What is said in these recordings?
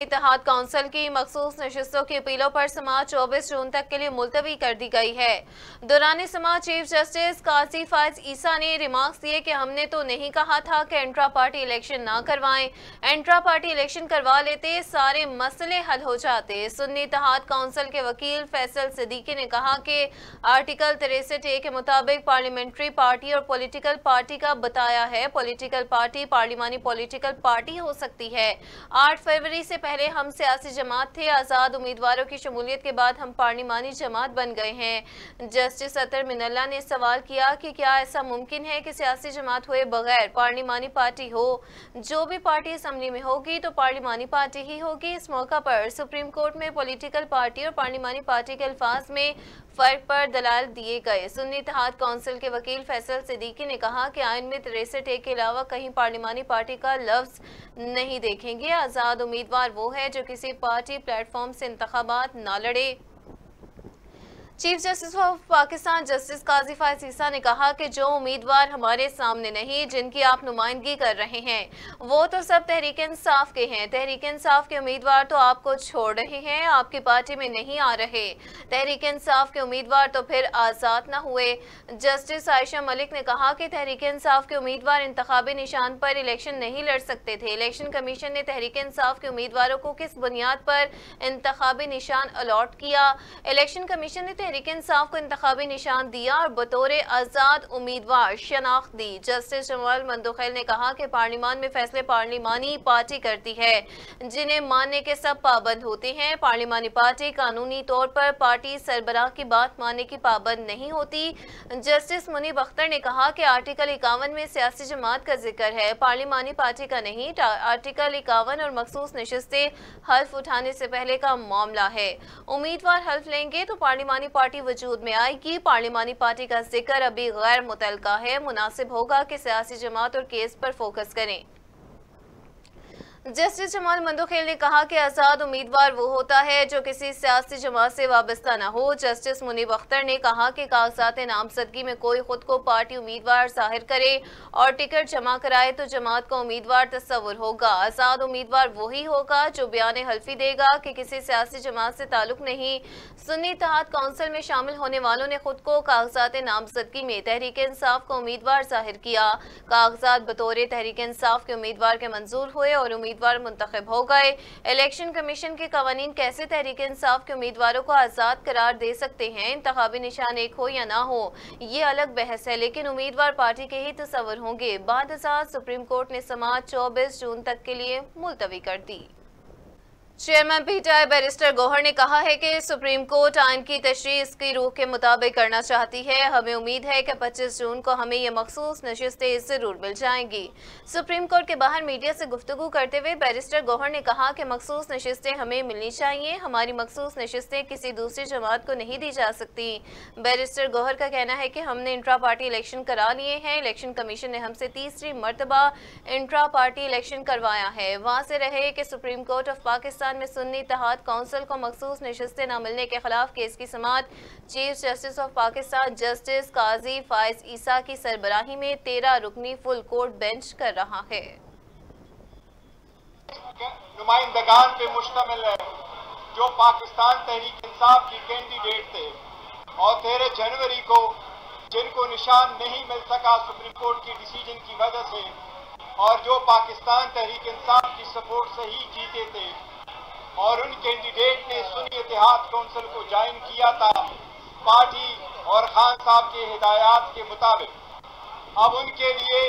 इत्तेहाद council की मखसूस नशिस्तों की अपीलों पर समाअत 24 जून तक के लिए मुलतवी कर दी गई है। दौरान समाअत चीफ जस्टिस काजी फायज ईसा ने रिमार्क्स दिए कि हमने तो नहीं कहा था कि इंट्रा पार्टी इलेक्शन ना करवाएं, इंट्रा पार्टी इलेक्शन करवा लेते सारे मसले हल हो जाते। सुन्नी इत्तेहाद काउंसिल के वकील फैसल सिद्दीकी ने कहा कि आर्टिकल 63A के मुताबिक पार्लियामेंट्री पार्टी और पॉलिटिकल पार्टी का बताया है। पॉलिटिकल पार्टी पार्लिमानी पॉलिटिकल पार्टी हो सकती है। 8 फरवरी से पहले हम सियासी जमात थे। आज़ाद उम्मीदवारों की शमूलियत के बाद हम पार्लिमानी जमात बन गए हैं। जस्टिस अतर मिनल्ला ने सवाल किया कि क्या ऐसा मुमकिन है कि सियासी जमात हुए बगैर पार्लिमानी पार्टी हो? जो भी पार्टी असम्बली में होगी तो पार्लिमानी पार्टी ही होगी। इस मौका पर सुप्रीम कोर्ट में पॉलिटिकल पार्टी और पार्लिमानी पार्टी के अल्फाज में फर्क पर दलाल दिए गए। सुन्नी इत्तेहाद काउंसिल के वकील फैसल सिद्दीकी ने कहा कि आइन में 63A के अलावा कहीं पार्लिमानी पार्टी का लफ्ज नहीं देखेंगे। आज़ाद उम्मीदवार वो है जो किसी पार्टी प्लेटफॉर्म से इंतखाबात ना लड़े। Chief justice of Pakistan justice Qazi Faez Isa ने कहा कि जो उम्मीदवार हमारे सामने नहीं, जिनकी आप नुमाइंदगी कर रहे हैं, वो तो सब तहरीक इंसाफ के हैं। तहरीक इंसाफ के उम्मीदवार तो आपको छोड़ रहे हैं, आपकी पार्टी में नहीं आ रहे। तहरीक इंसाफ के उम्मीदवार तो फिर आज़ाद न हुए। जस्टिस आयशा मलिक ने कहा कि तहरीक इंसाफ के उम्मीदवार इंतखाबी निशान पर इलेक्शन नहीं लड़ सकते थे। इलेक्शन कमीशन ने तहरीक इंसाफ के उम्मीदवारों को किस बुनियाद पर इंतखाबी निशान अलॉट किया? इलेक्शन कमीशन ने तहरीक इंसाफ को इंतखाबी निशान दिया और बतौर आज़ाद उम्मीदवार शनाख्त दी। जस्टिस जमाल मंदुखेल ने कहा कि पार्लिमान में फैसले पार्लिमानी पार्टी करती है, जिन्हें मानने के सब पाबंद होते हैं। पार्लिमानी पार्टी कानूनी तौर पर पार्टी सरबराह की बात मानने की पाबंद नहीं होती। जस्टिस मुनीब अख्तर ने कहा कि आर्टिकल 51 में सियासी जमात का जिक्र है, पार्लिमानी पार्टी का नहीं। आर्टिकल 51 और मखसूस नशिस्तें हल्फ उठाने से पहले का मामला है। उम्मीदवार हल्फ लेंगे तो पार्लिमानी पार्टी वजूद में आएगी। पार्लिमानी पार्टी का जिक्र अभी गैर मुतलका है। मुनासिब होगा कि सियासी जमात और केस पर फोकस करें। जस्टिस जमाल मंदुखेल ने कहा कि आज़ाद उम्मीदवार वो होता है जो किसी सियासी जमात से वाबस्ता न हो। जस्टिस मुनीब अख्तर ने कहा कि कागजात नामजदगी में कोई खुद को पार्टी उम्मीदवार जाहिर करे और टिकट जमा कराए तो जमात का उम्मीदवार तस्वुर होगा। आज़ाद उम्मीदवार वही होगा जो बयान हल्फी देगा कि किसी सियासी जमात से ताल्लुक नहीं। सुन्नी इत्तेहाद काउंसिल में शामिल होने वालों ने खुद को कागजात नामजदगी में तहरीक इंसाफ का उम्मीदवार जाहिर किया। कागजात बतौर तहरीक इंसाफ के उम्मीदवार के मंजूर हुए और उम्मीदवार मुंतखब हो गए। इलेक्शन कमीशन के कवानीन कैसे तहरीक इंसाफ के उम्मीदवारों को आज़ाद करार दे सकते हैं? इंतखाबी निशान एक हो या ना हो, ये अलग बहस है, लेकिन उम्मीदवार पार्टी के ही तस्वर होंगे। बाद सुप्रीम कोर्ट ने समाअत 24 जून तक के लिए मुलतवी कर दी। चेयरमैन पीटीआई बैरिस्टर गौहर ने कहा है कि सुप्रीम कोर्ट आइन की तशरीह इसकी रूह के मुताबिक करना चाहती है। हमें उम्मीद है कि 25 जून को हमें ये मखसूस नशिस्तें ज़रूर मिल जाएंगी। सुप्रीम कोर्ट के बाहर मीडिया से गुफ्तगू करते हुए बैरिस्टर गौहर ने कहा कि मखसूस नशिस्तें हमें मिलनी चाहिए। हमारी मखसूस नशिस्तें किसी दूसरी जमात को नहीं दी जा सकती। बैरिस्टर गौहर का कहना है कि हमने इंट्रा पार्टी इलेक्शन करा लिए हैं। इलेक्शन कमीशन ने हमसे तीसरी मरतबा इंट्रा पार्टी इलेक्शन करवाया है। वहाँ से रहे कि सुप्रीम कोर्ट ऑफ पाकिस्तान में सुन्नी इत्तेहाद काउंसिल को मखसूस नशिस्तें न मिलने के खिलाफ केस की समाअत chief justice of Pakistan justice Qazi Faez Isa की सरबराही में 13 रुकनी फुल कोर्ट बेंच कर रहा है। नुमाइंदगान पे मुश्तमिल है जो पाकिस्तान तहरीक इंसाफ की कैंडिडेट थे और 13 जनवरी को जिनको निशान नहीं मिल सका सुप्रीम कोर्ट की डिसीजन की वजह से, और जो पाकिस्तान तहरीक इंसाफ की सपोर्ट से ही जीते थे और उन कैंडिडेट ने सुन्नी इत्तेहाद काउंसिल को ज्वाइन किया था पार्टी और खान साहब के हिदायत के मुताबिक। अब उनके लिए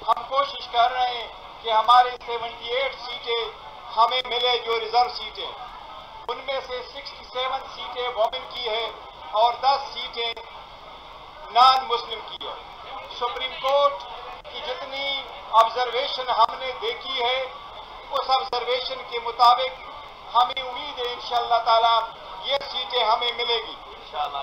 हम कोशिश कर रहे हैं कि हमारे 78 सीटें हमें मिले जो रिजर्व सीटें, उनमें से 67 सीटें वोमेन की है और 10 सीटें नॉन मुस्लिम की है। सुप्रीम कोर्ट की जितनी ऑब्जर्वेशन हमने देखी है उस ऑब्जर्वेशन के मुताबिक हमें उम्मीद है इंशाअल्लाह ताला ये सीटें हमें मिलेगी।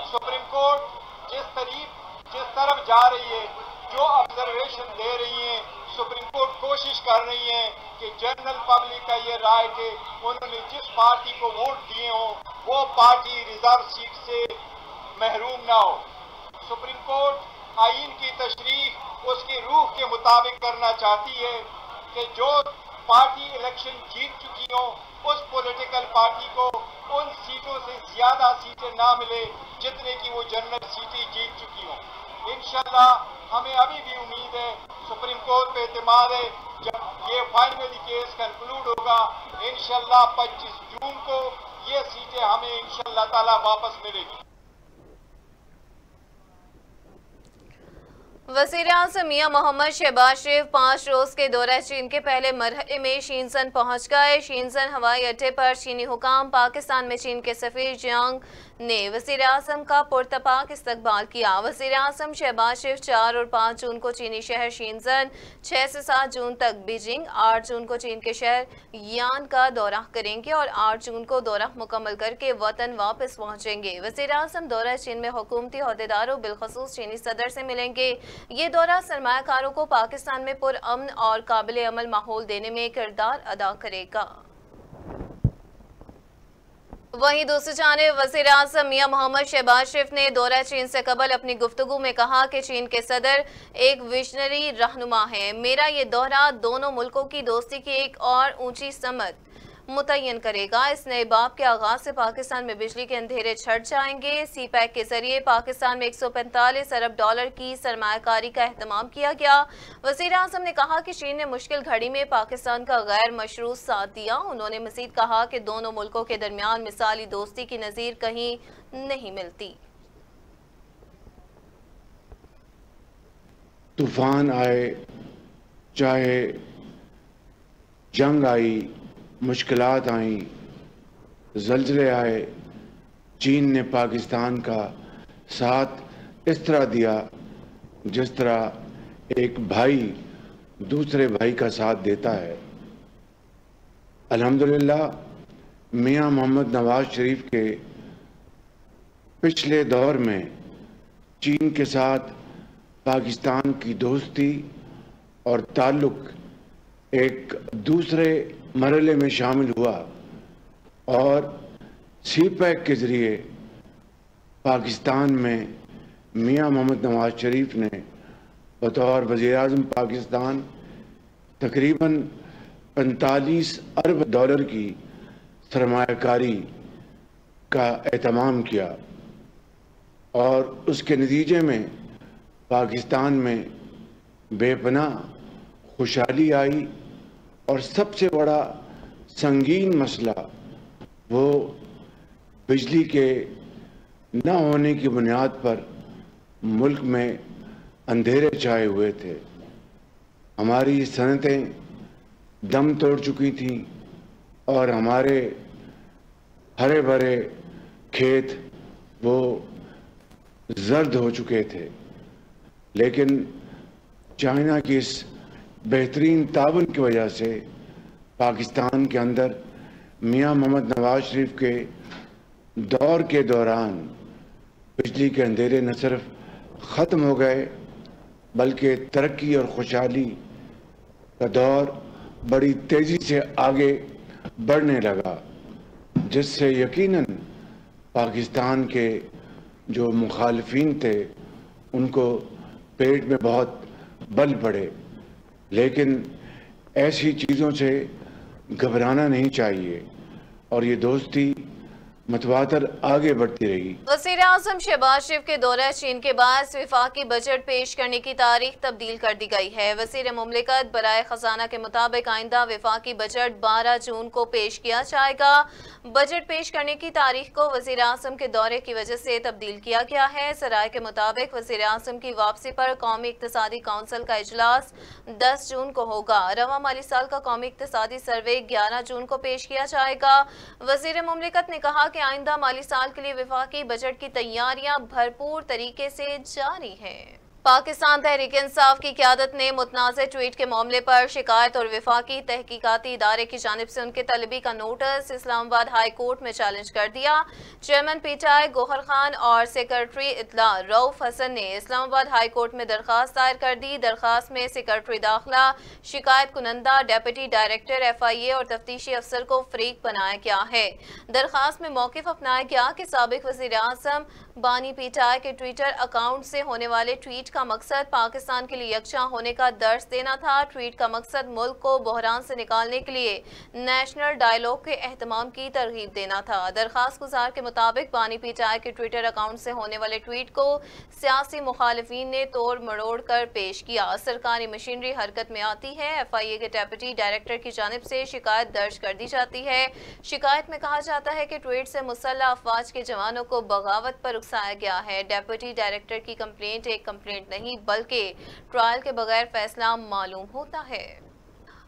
सुप्रीम कोर्ट जिस तरफ जा रही है, जो ऑब्जर्वेशन दे रही है, सुप्रीम कोर्ट कोशिश कर रही है कि जनरल पब्लिक का ये राय कि उन्होंने जिस पार्टी को वोट दिए हो वो पार्टी रिजर्व सीट से महरूम ना हो। सुप्रीम कोर्ट आइन की तशरीह उसकी रूह के मुताबिक करना चाहती है कि जो पार्टी इलेक्शन जीत चुकी हो اس پولیٹیکل پارٹی کو ان سیٹوں سے زیادہ سیٹیں نہ ملے جتنے کی وہ جنرل سیٹیں جیت چکی ہوں۔ انشاءاللہ ہمیں ابھی بھی امید ہے، سپریم کورٹ پہ اعتماد ہے، جب یہ فائنلی کیس کنکلوڈ ہوگا انشاءاللہ 25 جون کو یہ سیٹیں ہمیں انشاءاللہ تعالی واپس ملے گی۔ وزیر اعظم میاں محمد شہباز شریف 5 روز کے دورہ چین کے پہلے مرحلے میں شینزن پہنچ گئے۔ شینزن ہوائی اڈے پر چینی حکام پاکستان میں چین کے سفیر جیانگ نے وزیر اعظم کا پرتپاک استقبال کیا۔ وزیر اعظم شہباز شریف 4 اور 5 جون کو چینی شہر شینزن، 6 سے 7 جون تک بیجنگ، 8 جون کو چین کے شہر یان کا دورہ کریں گے اور 8 جون کو دورہ مکمل کر کے وطن واپس پہنچیں گے۔ وزیر اعظم دورہ چین میں حکومتی عہدیداروں بالخصوص چینی صدر سے ملیں گے۔ یہ دورہ سرمایہ کاروں کو پاکستان میں پرامن اور قابل عمل ماحول دینے میں کردار ادا کرے گا۔ وہیں دوسری جانب وزیر اعظم میاں محمد شہباز شریف نے دورہ چین سے قبل اپنی گفتگو میں کہا کہ چین کے صدر ایک ویژنری رہنما ہے۔ میرا یہ دورہ دونوں ملکوں کی دوستی کی ایک اور اونچی سمت متعین کرے گا۔ اس نئے باب کے آغاز سے پاکستان میں بجلی کے اندھیرے چھٹ جائیں گے۔ سی پیک کے ذریعے پاکستان میں 145 ارب ڈالر کی سرمایہ کاری کا اہتمام کیا گیا۔ وزیر اعظم نے کہا کہ چین نے مشکل گھڑی میں پاکستان کا غیر مشروط ساتھ دیا۔ انہوں نے مزید کہا کہ دونوں ملکوں کے درمیان مثالی دوستی کی نظیر کہیں نہیں ملتی۔ طوفان آئے، چاہے جنگ آئی، مشکلات آئیں، زلزلے آئے، چین نے پاکستان کا ساتھ اس طرح دیا جس طرح ایک بھائی دوسرے بھائی کا ساتھ دیتا ہے۔ الحمدللہ میاں محمد نواز شریف کے پچھلے دور میں چین کے ساتھ پاکستان کی دوستی اور تعلق ایک دوسرے مرحلے میں شامل ہوا اور سی پیک کے ذریعے پاکستان میں میاں محمد نواز شریف نے بطور وزیر اعظم پاکستان تقریباً 45 ارب ڈالر کی سرمایہ کاری کا اہتمام کیا اور اس کے نتیجے میں پاکستان میں بے پناہ خوشحالی آئی اور سب سے بڑا سنگین مسئلہ وہ بجلی کے نہ ہونے کی بنیاد پر ملک میں اندھیرے چھائے ہوئے تھے۔ ہماری صنعتیں دم توڑ چکی تھیں اور ہمارے ہرے بھرے کھیت وہ زرد ہو چکے تھے، لیکن چائنا کی اس بہترین تعاون کی وجہ سے پاکستان کے اندر میاں محمد نواز شریف کے دور کے دوران بجلی کے اندھیرے نہ صرف ختم ہو گئے بلکہ ترقی اور خوشحالی کا دور بڑی تیزی سے آگے بڑھنے لگا، جس سے یقیناً پاکستان کے جو مخالفین تھے ان کو پیٹ میں بہت بل پڑے، لیکن ایسی چیزوں سے گھبرانا نہیں چاہیے اور یہ دوستی متواتر آگے بڑھتی رہی۔ وزیر اعظم شہباز شریف کے دورہ چین کے باعث وفاقی بجٹ پیش کرنے کی تاریخ تبدیل کر دی گئی ہے۔ وزیر مملکت برائے خزانہ کے مطابق آئندہ وفاقی بجٹ 12 جون کو پیش کیا جائے گا۔ بجٹ پیش کرنے کی تاریخ کو وزیر اعظم کے دورے کی وجہ سے تبدیل کیا گیا ہے۔ ذرائع کے مطابق وزیر اعظم کی واپسی پر قومی اقتصادی کونسل کا اجلاس 10 جون کو ہوگا۔ رواں مالی سال کا قومی اقتصادی سروے 11 جون کو پیش کیا جائے گا۔ وزیر مملکت نے کہا کہ آئندہ مالی سال کے لیے وفاقی بجٹ کی تیاریاں بھرپور طریقے سے جاری ہیں۔ پاکستان تحریک انصاف کی قیادت نے متنازع ٹویٹ کے معاملے پر شکایت اور وفاقی تحقیقاتی ادارے کی جانب سے ان کے طلبی کا نوٹس اسلام آباد ہائی کورٹ میں چیلنج کر دیا۔ چیئرمین پی ٹی آئی گوہر خان اور سیکرٹری اطلاع رؤف حسن نے اسلام آباد ہائی کورٹ میں درخواست دائر کر دی۔ درخواست میں سیکرٹری داخلہ شکایت کنندہ ڈیپٹی ڈائریکٹر ایف آئی اے اور تفتیشی افسر کو فریق بنایا گیا ہے۔ درخواست میں موقف اپنایا گیا کہ سابق وزیر اعظم بانی پی ٹی آئی کے ٹویٹر اکاؤنٹ سے ہونے والے ٹویٹ का मकसद पाकिस्तान के लिए यकजा होने का दर्स देना था। ट्वीट का मकसद मुल्क को बहरान से निकालने के लिए नेशनल डायलॉग के एहतमाम की तरगीब देना था। दरखास्त गुजार के मुताबिक बानी पीटीआई के ट्विटर अकाउंट से होने वाले ट्वीट को सियासी मुखालिफिन ने तोड़ मरोड़ कर पेश किया। सरकारी मशीनरी हरकत में आती है। FIA के डेप्यूटी डायरेक्टर की जानिब से शिकायत दर्ज कर दी जाती है। शिकायत में कहा जाता है कि ट्वीट से मुसल्लह अफवाज के जवानों को बगावत पर उकसाया गया है। डेप्यूटी डायरेक्टर की कंप्लेंट एक कंप्लेंट नहीं बल्कि ट्रायल के बगैर फैसला मालूम होता है।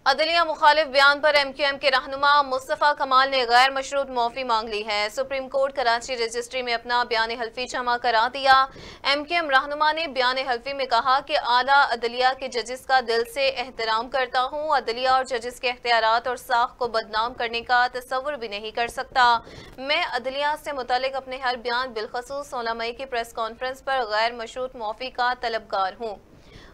अदलिया मुखालिफ बयान पर MQM के रहनुमा मुस्तफ़ा कमाल ने गैर मशरूत माफी मांग ली है। सुप्रीम कोर्ट कराची रजिस्ट्री में अपना बयान हल्फी जमा करा दिया। MQM रहनुमा ने बयान हल्फी में कहा कि आला अदलिया के जजिस का दिल से एहतराम करता हूँ। अदलिया और जजिस के इख्तियारात और साख को बदनाम करने का तस्वुर भी नहीं कर सकता। मैं अदलिया से मुतालिक अपने हर बयान बिलखसूस 16 मई की प्रेस कॉन्फ्रेंस पर गैर मशरूत माफी का तलबगार हूँ।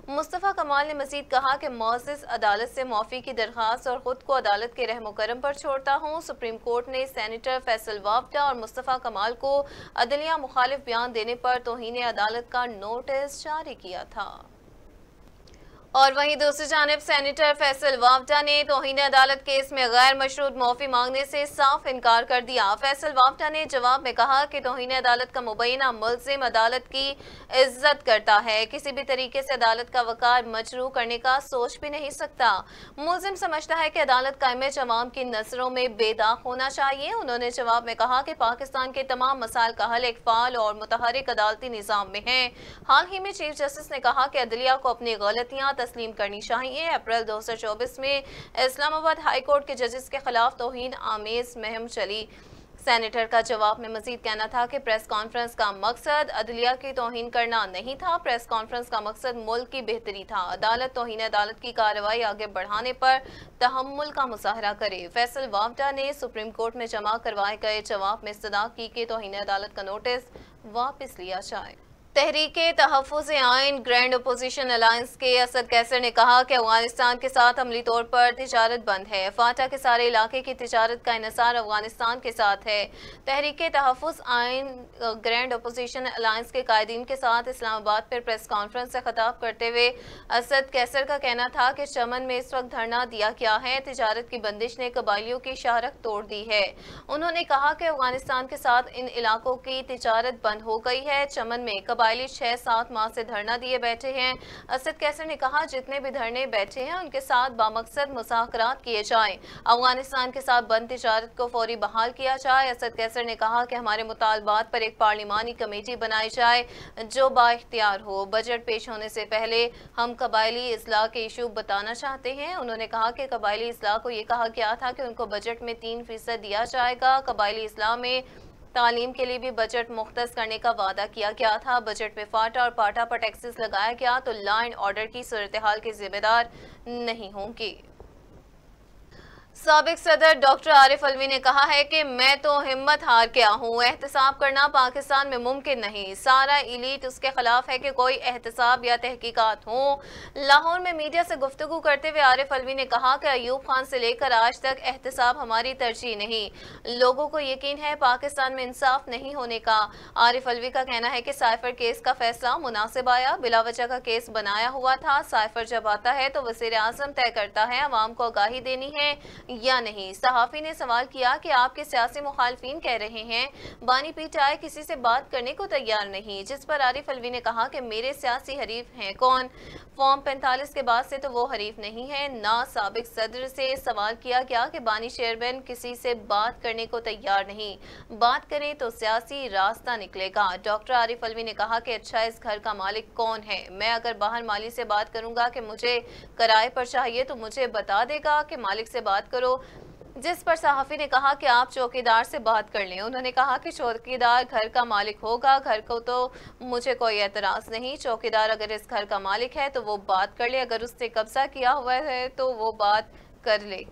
मुस्तफ़ा कमाल ने मजीद कहा कि मुअज़्ज़िज़ अदालत से माफ़ी की दरख्वास्त और ख़ुद को अदालत के रहम करम पर छोड़ता हूँ। सुप्रीम कोर्ट ने सेनेटर फैसल वावडा और मुस्तफ़ा कमाल को अदलिया मुखालिफ बयान देने पर तौहीन अदालत का नोटिस जारी किया था। और वहीं दूसरी जानिब सेनेटर फैसल वावडा ने तौहीन अदालत केस में गैर मशरूत माफी मांगने से साफ इनकार कर दिया। फैसल वावडा ने जवाब में कहा कि तौहीन अदालत का मुबैना मुल्ज़िम अदालत की इज्जत करता है, किसी भी तरीके से अदालत का वकार मजरूह करने का सोच भी नहीं सकता। मुल्ज़िम समझता है कि अदालत का इमेज अवाम की नजरों में बेदाग होना चाहिए। उन्होंने जवाब में कहा कि पाकिस्तान के तमाम मसाइल का हल एक फाल और मुतहरिक अदालती निज़ाम में है। हाल ही में चीफ जस्टिस ने कहा कि अदलिया को अपनी गलतियां तस्लीम करनी चाहिए। अप्रैल 2024 में इस्लामाबाद हाई कोर्ट के जजेस के खिलाफ तौहीन आमेज मुहिम चली। सेनेटर का जवाब में मजीद कहना था कि प्रेस कॉन्फ्रेंस का मकसद अदलिया की तौहीन करना नहीं था। प्रेस कॉन्फ्रेंस का मकसद मुल्क की बेहतरी था। अदालत तौहीन अदालत की कार्रवाई आगे बढ़ाने पर तहम्मुल का मुजाहरा करे। फैसल वावडा ने सुप्रीम कोर्ट में जमा करवाए गए जवाब में इस्तदा की कि तौहीन अदालत का नोटिस वापस लिया जाए। तहरीके तहफ़्फ़ुज़ आइन ग्रैंड अपोजिशन अलायंस के असद कैसर ने कहा कि अफगानिस्तान के साथ अमली तौर पर तिजारत बंद है। फाटा के सारे इलाके की तिजारत का इन्हिसार अफगानिस्तान के साथ है। तहरीके तहफ़्फ़ुज़ आइन ग्रैंड अपोजिशन अलायंस के कायदीन के साथ इस्लामाबाद पर प्रेस कॉन्फ्रेंस से खिताब करते हुए असद कैसर का कहना था कि चमन में इस वक्त धरना दिया गया है। तिजारत की बंदिश ने कबायलियों की शारक तोड़ दी है। उन्होंने कहा कि अफगानिस्तान के साथ इन इलाकों की तिजारत बंद हो गई है। चमन में 6-7 माह से धरना दिए बैठे हैं। असद कैसर ने कहा जितने भी धरने बैठे हैं उनके साथ बामकसद मुज़ाकरात किए जाएं। अफगानिस्तान के साथ बंद तिजारत को फौरी बहाल किया जाए। असद कैसर ने कहा कि हमारे मुतालबात पर एक पार्लिमानी कमेटी बनाई जाए जो बाइख्तियार हो। बजट पेश होने से पहले हम कबायली इस्लाह के इशू बताना चाहते हैं। उन्होंने कहा कि कबायली इस्लाह को ये कहा गया था कि उनको बजट में 3% दिया जाएगा। कबायली इस्लाह में तालीम के लिए भी बजट मुख्तस करने का वादा किया गया था। बजट में फाटा और पाटा पर टैक्सेस लगाया गया तो लॉ एंड ऑर्डर की सूरत हाल के जिम्मेदार नहीं होंगे। साबिक सदर डॉक्टर आरिफ अलवी ने कहा है कि मैं तो हिम्मत हार गया हूँ, एहतसाब करना पाकिस्तान में मुमकिन नहीं। सारा इलीट उसके खिलाफ है कि कोई एहतसाब या तहकीकात हो। लाहौर में मीडिया से गुफ्तगू करते हुए आरिफ अलवी ने कहा कि अयूब खान से लेकर आज तक एहतसाब हमारी तरजीह नहीं। लोगों को यकीन है पाकिस्तान में इंसाफ नहीं होने का। आरिफ अलवी का कहना है कि साइफर केस का फैसला मुनासिब आया, बिलावजह का केस बनाया हुआ था। साइफर जब आता है तो वज़ीर आज़म तय करता है अवाम को आगाही देनी है या नहीं। सहाफ़ी ने सवाल किया कि आपके सियासी मुखालफीन कह रहे हैं बानी पीटीआई किसी से बात करने को तैयार नहीं, जिस पर आरिफ अलवी ने कहा कि मेरे सियासी हरीफ हैं कौन? फॉर्म 45 के बाद से तो वो हरीफ नहीं है ना। साबिक सदर से सवाल किया गया कि बानी चेयरमैन किसी से बात करने को तैयार नहीं, बात करें तो सियासी रास्ता निकलेगा। डॉक्टर आरिफ अलवी ने कहा कि अच्छा इस घर का मालिक कौन है? मैं अगर बाहर माली से बात करूंगा कि मुझे किराए पर चाहिए तो मुझे बता देगा कि मालिक से बात करो, जिस पर सहाफ़ी ने कहा कि आप चौकीदार से बात कर लें। उन्होंने कहा कि चौकीदार घर का मालिक होगा, घर को तो मुझे कोई एतराज़ नहीं। चौकीदार अगर इस घर का मालिक है तो वो बात कर ले, अगर उसने कब्जा किया हुआ है तो वो बात कर ले।